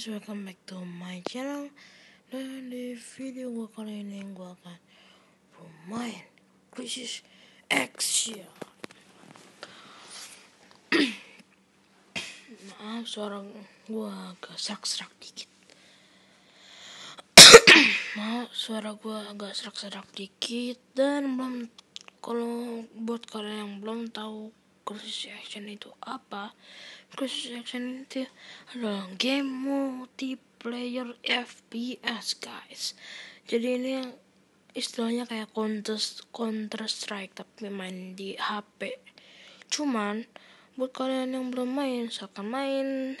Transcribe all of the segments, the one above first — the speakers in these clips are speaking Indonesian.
guys, welcome back to my channel. Dan di video gue kali ini gue akan bermain Crisis Action. Maaf suara gue agak serak-serak dikit. Dan kalau buat kalian yang belum tahu Crisis Action itu apa, Crisis Action itu adalah game multiplayer FPS guys. Jadi ini istilahnya kayak Counter Strike tapi main di HP. Cuman buat kalian yang belum main, silakan main.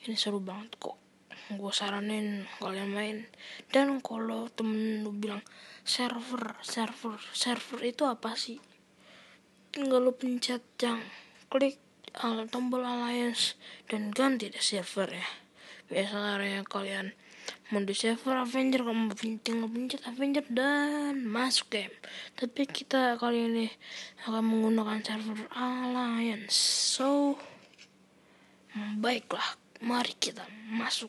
Ini seru banget kok. Gue saranin kalian main. Dan kalau temen lu bilang server itu apa sih? Tinggal lu pencet klik tombol alliance dan ganti deh server ya. Biasanya kalian mau di server Avenger, kamu tinggal pencet Avenger dan masuk game. Tapi kita kali ini akan menggunakan server alliance. So baiklah, mari kita masuk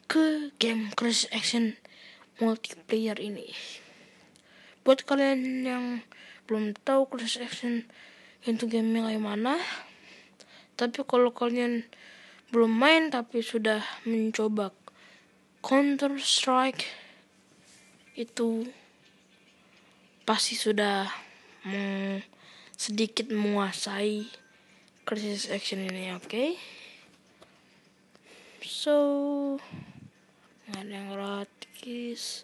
ke game Crisis Action multiplayer ini. Buat kalian yang belum tahu Crisis Action itu game kayak mana, tapi kalau kalian belum main tapi sudah mencoba Counter Strike, itu pasti sudah sedikit menguasai Crisis Action ini, oke? So nggak ada yang gratis.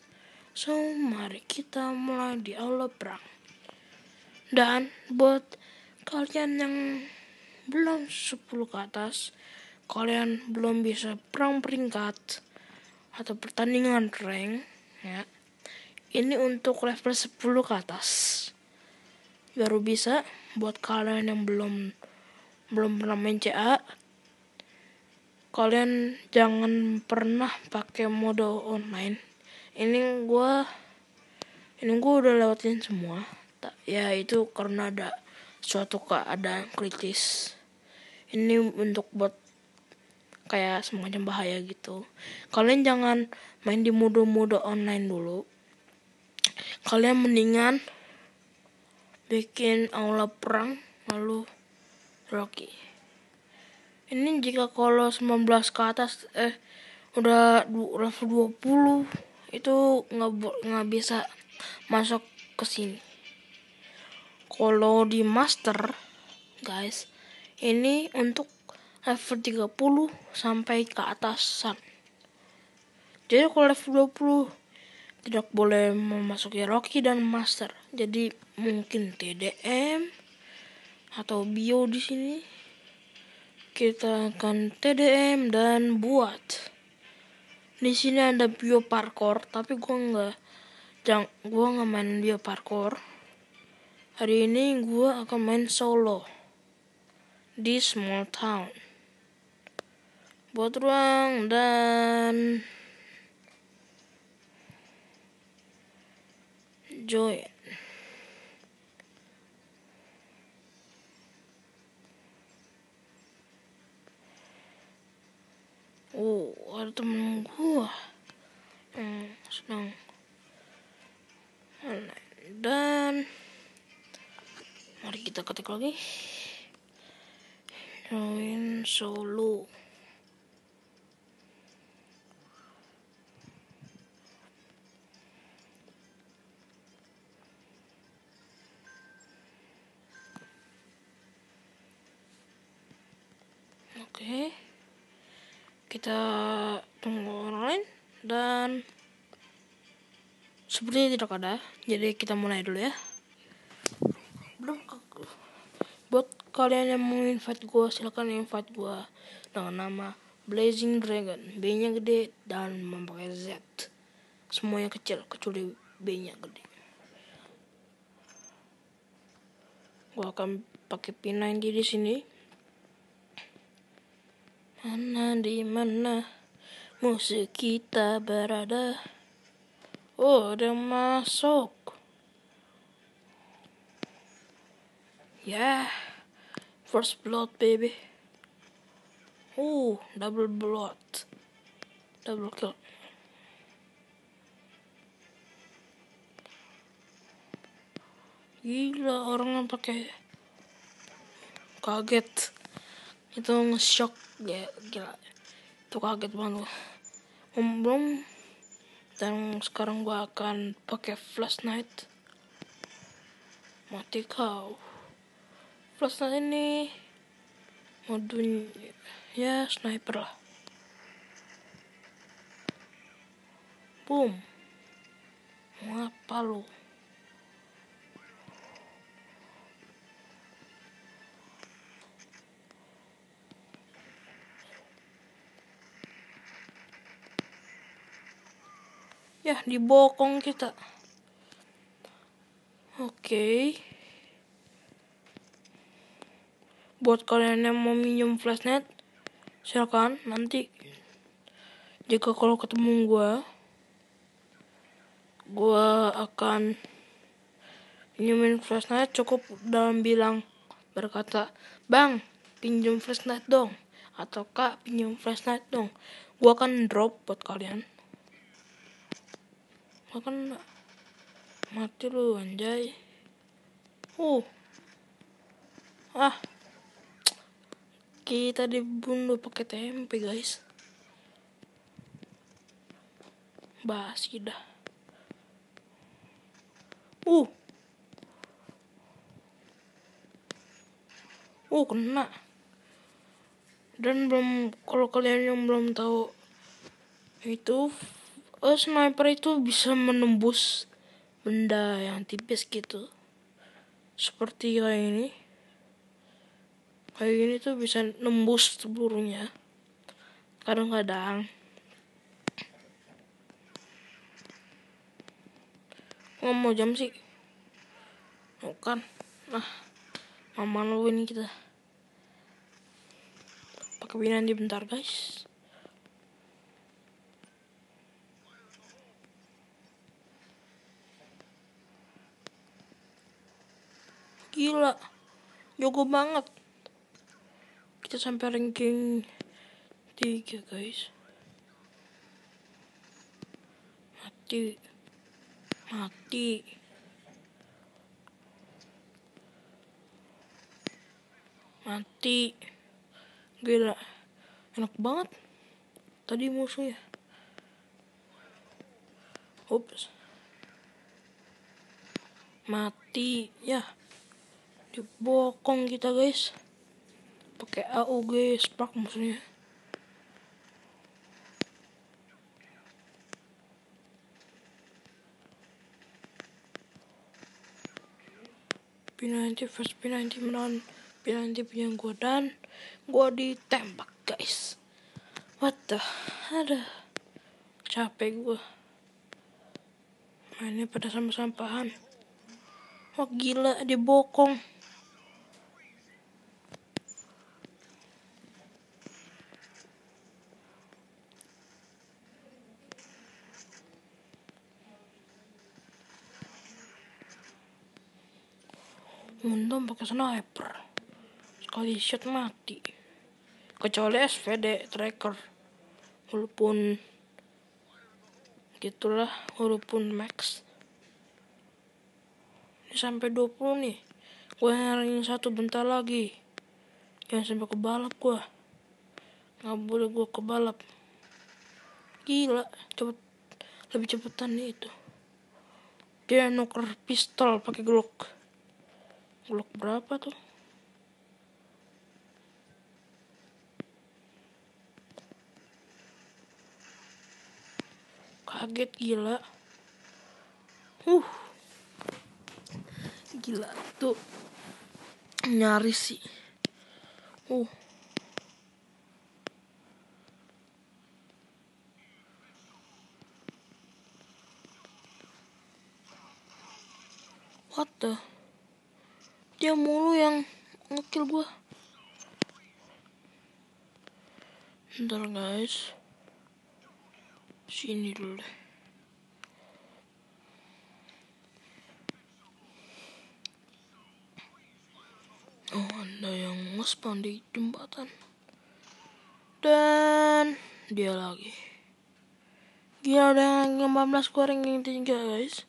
So mari kita mulai di aula perang. Dan buat kalian yang belum 10 ke atas, kalian belum bisa perang peringkat atau pertandingan rank ya. Ini untuk level 10 ke atas baru bisa. Buat kalian yang belum pernah main CA, kalian jangan pernah pakai mode online. Ini gua udah lewatin semua. Ya itu karena ada suatu keadaan kritis. Ini untuk buat kayak semacam bahaya gitu. Kalian jangan main di mode online dulu. Kalian mendingan bikin aula perang lalu Rocky. Ini jika kalau 19 ke atas udah level 20 itu nggak bisa masuk ke sini. Kalau di master guys, ini untuk level 30 sampai ke atasan. Jadi kalau level 20 tidak boleh memasuki Rocky dan master. Jadi mungkin TDM atau bio di sini. Kita akan TDM dan buat. Di sini ada bio parkour, tapi gua nggak main bio parkour. Hari ini gue akan main solo di small town. Buat ruang dan join. Ada temen gue yang sedang online. Dan mari kita ketik lagi. Join solo. Oke. Kita tunggu orang lain dan sepertinya tidak ada. Jadi kita mulai dulu ya. Buat kalian yang mau invite gue, silakan invite gue dengan nama Blazing Dragon. B-nya gede dan memakai Z. Semuanya kecil kecuali B-nya gede. Gue akan pakai P90 di sini. Di mana musuh kita berada? Oh, ada yang masuk. Yeah, first blood baby. Double blood. Double kill. Gila, orang yang pakai kaget. Itu nge-shock ya, gila. Itu kaget banget. Belum. Dan sekarang gua akan pakai flashlight. Mati kau. Flashlight ini mode ya sniper lah. Boom. Mau apa lu? Ya, dibokong kita. Oke. Buat kalian yang mau minjem flashlight, silakan. Nanti jika kalau ketemu gua akan pinjemin flashlight. Cukup dalam bilang berkata, "Bang, pinjem flashlight dong." Atau "Kak, pinjem flashlight dong." Gua akan drop buat kalian. Makan mati lu anjay. Kita dibunuh pakai tempe guys. Basi dah. Kena. Dan kalau kalian yang belum tahu itu, sniper itu bisa menembus benda yang tipis gitu. Seperti kayak ini. Kayak gini tuh bisa nembus pelurunya. Kadang-kadang. Mau jam sih. Bukan. Nah, mama lu ini kita. Pakai binandi bentar guys. Gila. Jago banget. Kita sampai ranking 3 guys. Mati. Gila. Enak banget. Tadi musuh ya. Ups. Mati. Ya. Dibokong kita guys. Pakai AUG Spark musuhnya. P90 first P90 menahan P90 punya gua dan gua ditembak guys. What the? Ada. Capek gua. Mainnya pada sampah-sampahan. Wah gila, dibokong. Untung pakai sniper. Sekali shot mati. Kecuali SVD tracker. Walaupun gitulah, walaupun max. Ini sampai 20 nih. Gue nyariin satu bentar lagi. Jangan sampai kebalap gue. Nggak boleh gue kebalap. Gila, lebih cepetan nih itu. Dia nuker pistol pakai Glock. Glock berapa tuh? Kaget gila. Gila tuh. Nyaris sih. What the? Dia mulu yang ngekill gua. Bentar guys. Sini dulu deh. Ada yang nge-spawn di jembatan. Dan dia lagi. Gila, udah yang 15, gue ranking 3 guys.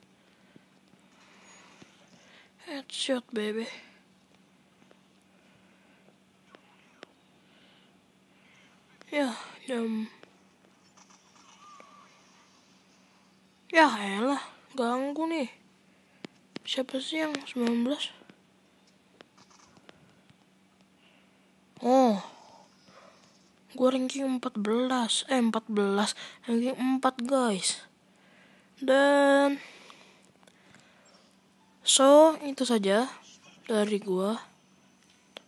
Headshot baby. Ya elah, ganggu nih. Siapa sih yang 19? Oh, gue ranking 14, ranking 4 guys. Dan so itu saja dari gue.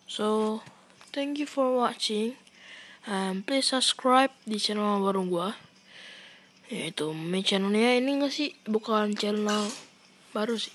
So thank you for watching, and please subscribe di channel baru gue, yaitu main channelnya ini nggak sih, bukan channel baru sih.